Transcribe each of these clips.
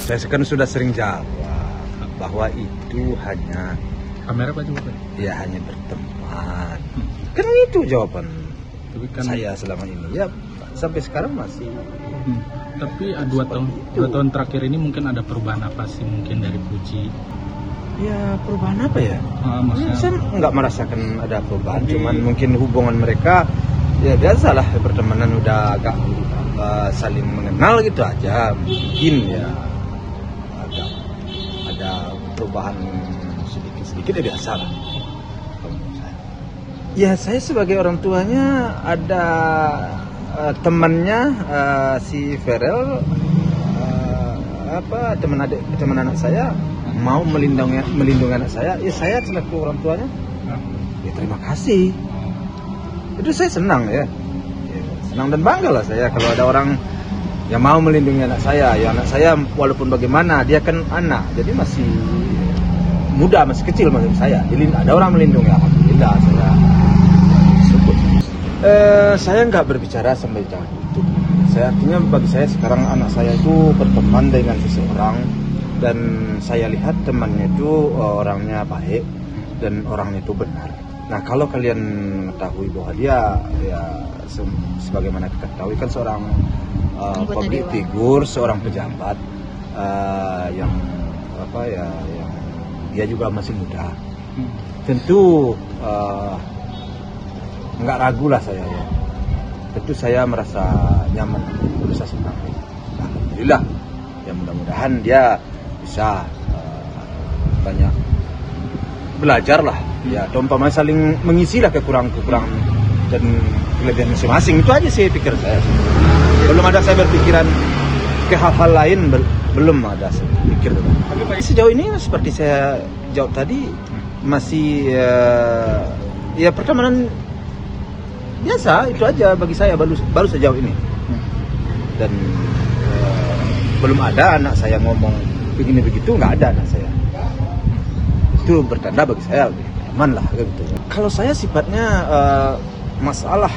Saya kan sudah sering jawab bahwa itu hanya kamera Pak juga. Ya hanya berteman. Kan itu jawaban saya selama ini. Ya sampai sekarang masih. Tapi 2 tahun terakhir ini mungkin ada perubahan apa sih mungkin dari Puji? Ya perubahan apa ya? Saya nggak merasakan ada perubahan, cuman mungkin hubungan mereka ya biasalah, pertemanan udah agak saling mengenal gitu aja. Mungkin ya agak ada perubahan sedikit-sedikit ya biasa lah. Ya saya sebagai orang tuanya ada temannya si Ferel teman anak saya mau melindungi anak saya, ya saya selaku orang tuanya ya terima kasih. Itu saya senang ya senang dan bangga lah saya kalau ada orang yang mau melindungi anak saya. Ya anak saya walaupun bagaimana dia kan anak, jadi masih muda, masih kecil maksud saya, jadi ada orang melindungi, alhamdulillah saya syukur. Saya nggak berbicara sampai jauh itu. Saya artinya bagi saya sekarang anak saya itu berteman dengan seseorang dan saya lihat temannya itu orangnya baik dan orangnya itu benar. Nah kalau kalian mengetahui bahwa dia ya sebagaimana kita ketahui kan seorang public figure, seorang pejabat yang dia juga masih muda. Tentu nggak ragu lah saya ya. Tentu saya merasa nyaman, merasa senang. Alhamdulillah. Ya mudah-mudahan dia bisa banyak belajar lah. Ya, umpamanya saling mengisi lah kekurangan dan kelebihan masing-masing. Itu aja sih pikir saya. Belum ada saya berpikiran ke hal-hal lain, belum ada saya pikir. Tapi sejauh ini seperti saya jawab tadi masih ya pertemanan biasa, itu aja bagi saya baru sejauh ini. Dan belum ada anak saya ngomong begini begitu, nggak ada anak saya. Itu bertanda bagi saya aman lah gitu. Kalau saya sifatnya masalah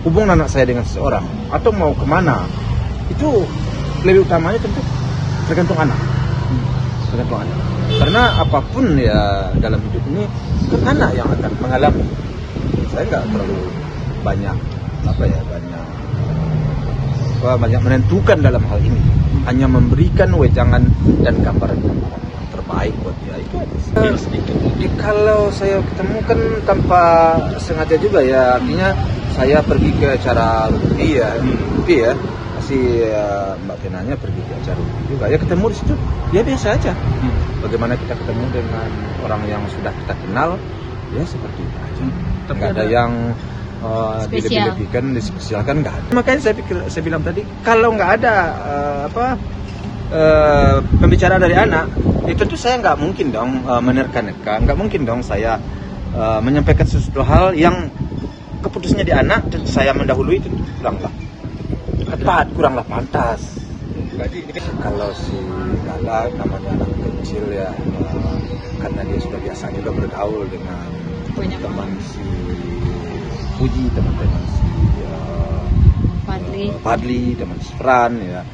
hubungan anak saya dengan seseorang atau mau kemana, itu lebih utamanya tentu tergantung anak. Karena apapun ya dalam hidup ini kan anak yang akan mengalami. Saya nggak terlalu banyak menentukan dalam hal ini, hanya memberikan wejangan dan gambaran terbaik buat dia, itu aja. Jadi kalau saya ketemu kan tanpa sengaja juga ya, artinya saya pergi ke acara Ruby ya, masih Mbak Tenanya pergi ke acara Ruby juga ya, ketemu di situ ya biasa aja. Bagaimana kita ketemu dengan orang yang sudah kita kenal ya seperti itu aja. Nggak ada yang dilebih-lebihkan, dispesialkan, nggak ada. Makanya saya bilang tadi, kalau nggak ada pembicaraan dari anak, itu tentu saya nggak mungkin dong menerka-nerka, nggak mungkin dong saya menyampaikan sesuatu hal yang keputusannya di anak dan saya mendahului, itu kuranglah tepat, kuranglah pantas. Kalau si Gala namanya anak kecil ya, karena dia sudah biasa juga bergaul dengan teman si Puji, teman-teman si Padli, teman si Fran ya.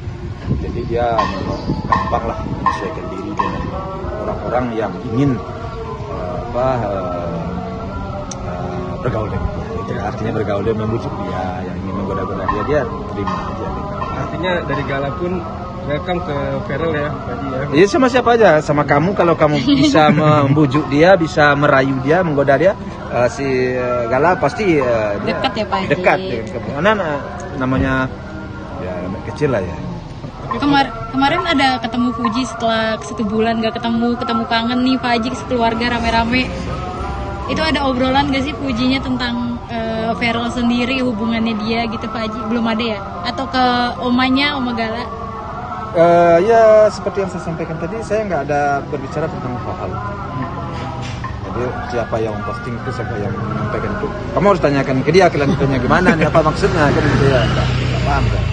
Jadi dia gampang lah menyesuaikan diri dengan orang-orang yang ingin bergaul dengan dia. Itu artinya bergaul dia, membujuk dia, yang ingin menggoda-goda dia terima aja. Artinya dari Gala pun welcome ke Ferel ya tadi ya. Iya, sama siapa aja, sama kamu kalau kamu bisa membujuk dia, bisa merayu dia, menggoda dia, si Gala pasti dekat ya Pak. Dekat dengan kamu. Karena namanya ya anak kecil lah ya. Kemarin ada ketemu Puji setelah 1 bulan gak ketemu kangen nih Pak Haji sekeluarga rame-rame. Itu ada obrolan gak sih Pujinya tentang Ferel sendiri, hubungannya dia gitu Pak Haji? Belum ada ya? Atau ke omanya, Oma Gala? Ya seperti yang saya sampaikan tadi, saya nggak ada berbicara tentang hal-hal. Jadi siapa yang posting itu, siapa yang menyampaikan itu, kamu harus tanyakan ke dia, kelanjutannya gimana nih, apa maksudnya kan itu ya, nggak paham kan.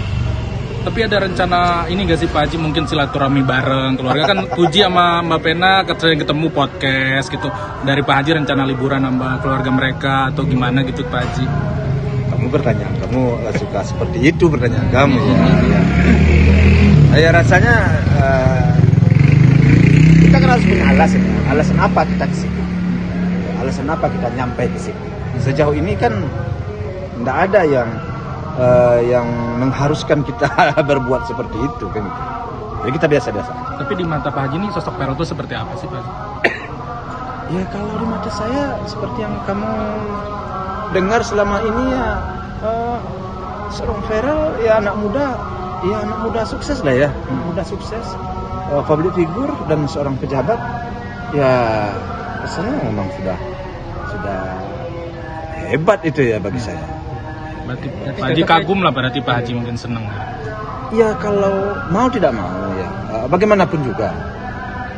Tapi ada rencana ini gak sih Pak Haji, mungkin silaturahmi bareng keluarga kan? Puji sama Mbak Pena sering ketemu podcast gitu. Dari Pak Haji rencana liburan sama keluarga mereka atau gimana gitu Pak Haji? kamu bertanya, kamu suka seperti itu pertanyaan kamu ya. Ya rasanya kita kan harus punya alasan. Alasan apa kita ke situ? Alasan apa kita nyampe ke situ? Sejauh ini kan tidak ada yang mengharuskan kita berbuat seperti itu kan. Jadi kita biasa-biasa. Tapi di mata Pak Haji ini sosok Feral itu seperti apa sih Pak Haji? Ya kalau di mata saya seperti yang kamu dengar selama ini ya, seorang Feral ya anak muda sukses lah ya, anak muda sukses, public figure dan seorang pejabat ya, rasanya memang sudah hebat itu ya bagi saya. Berarti Pak Haji kagum lah, berarti Pak Haji mungkin seneng. Ya kalau mau tidak mau ya, bagaimanapun juga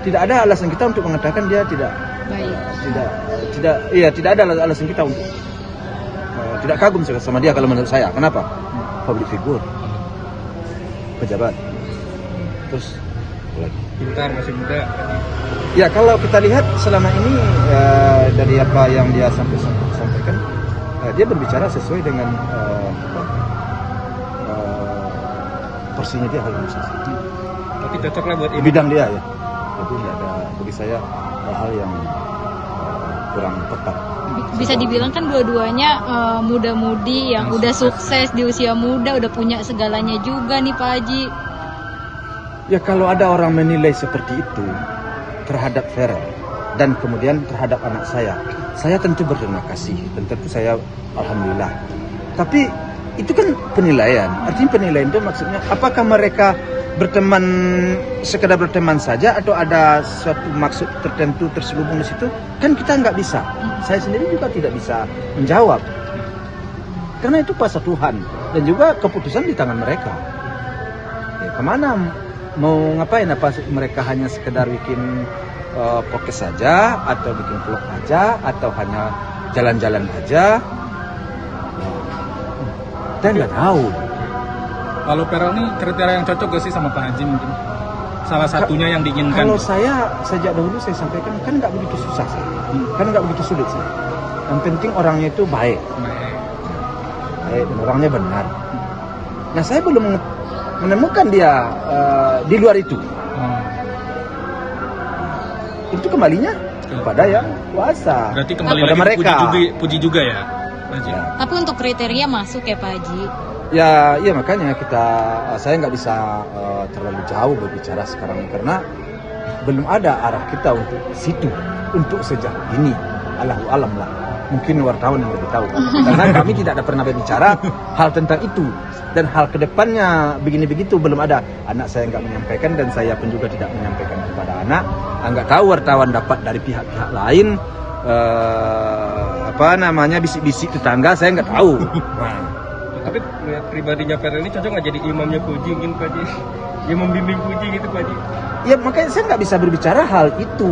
tidak ada alasan kita untuk mengatakan dia tidak Baik. tidak ada alasan kita untuk tidak kagum sama dia kalau menurut saya. Kenapa? Public figure, pejabat, terus apa lagi? Pintar, masih muda. Ya kalau kita lihat selama ini dari apa yang dia sampaikan, dia berbicara sesuai dengan porsinya dia hal Tapi cocok lah buat di bidang dia ya. Jadi tidak ada bagi saya hal-hal yang kurang tepat. Bisa dibilang kan dua-duanya muda-mudi yang udah sukses di usia muda, udah punya segalanya juga nih Pak Haji. Ya kalau ada orang menilai seperti itu terhadap Feral dan kemudian terhadap anak saya tentu berterima kasih dan tentu saya alhamdulillah. Tapi itu kan penilaian. Artinya penilaian itu maksudnya apakah mereka berteman sekedar berteman saja atau ada suatu maksud tertentu terselubung di situ? Kan kita nggak bisa. Saya sendiri juga tidak bisa menjawab. Karena itu kuasa Tuhan dan juga keputusan di tangan mereka. Ya, kemana mau ngapain? Apa mereka hanya sekedar bikin podcast saja atau bikin vlog aja atau hanya jalan-jalan aja? Kita nggak tahu. Kalau Feral ini kriteria yang cocok gak sih sama Pak Haji mungkin? Salah satunya yang diinginkan. Kalau saya sejak dahulu saya sampaikan kan nggak begitu susah sih, kan nggak begitu sulit sih. Yang penting orangnya itu baik dan orangnya benar. Nah saya belum menemukan dia di luar itu. Itu kembalinya kepada yang kuasa. Berarti kembali kepada lagi mereka. Puji juga ya, Pak Haji. Tapi untuk kriteria masuk ya Pak Haji. Ya, iya makanya saya nggak bisa terlalu jauh berbicara sekarang karena belum ada arah kita untuk situ, untuk sejauh ini. Allahu alam lah. Mungkin wartawan yang lebih tahu. Karena kami tidak ada pernah berbicara hal tentang itu dan hal kedepannya begini begitu belum ada. Anak saya nggak menyampaikan dan saya pun juga tidak menyampaikan kepada anak. Nggak tahu wartawan dapat dari pihak-pihak lain bisik-bisik tetangga saya nggak tahu. Nah. Tapi melihat pribadinya Feral ini cocok nggak jadi imamnya Puji mungkin Pak Haji? Dia membimbing Puji gitu Pak Haji? Ya makanya saya nggak bisa berbicara hal itu.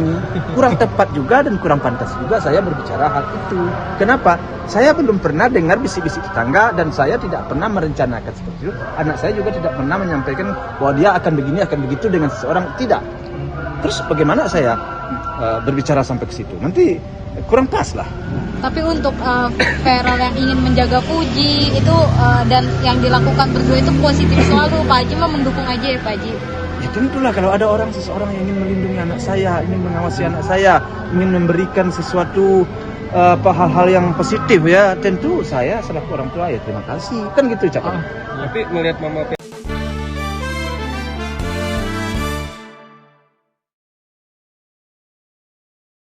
Kurang tepat juga dan kurang pantas juga saya berbicara hal itu. Kenapa? Saya belum pernah dengar bisik-bisik tetangga dan saya tidak pernah merencanakan seperti itu. Anak saya juga tidak pernah menyampaikan bahwa dia akan begini, akan begitu dengan seseorang. Tidak. Terus bagaimana saya berbicara sampai ke situ? Nanti kurang pas lah. Tapi untuk Feral yang ingin menjaga Puji itu dan yang dilakukan berdua itu positif selalu. Pak Haji mah mendukung aja ya Pak Haji. Ya tentulah kalau ada seseorang yang ingin melindungi anak saya, ingin mengawasi anak saya, ingin memberikan sesuatu hal-hal yang positif ya, tentu saya selaku orang tua ya terima kasih. Kan gitu ucapan. Tapi melihat Mama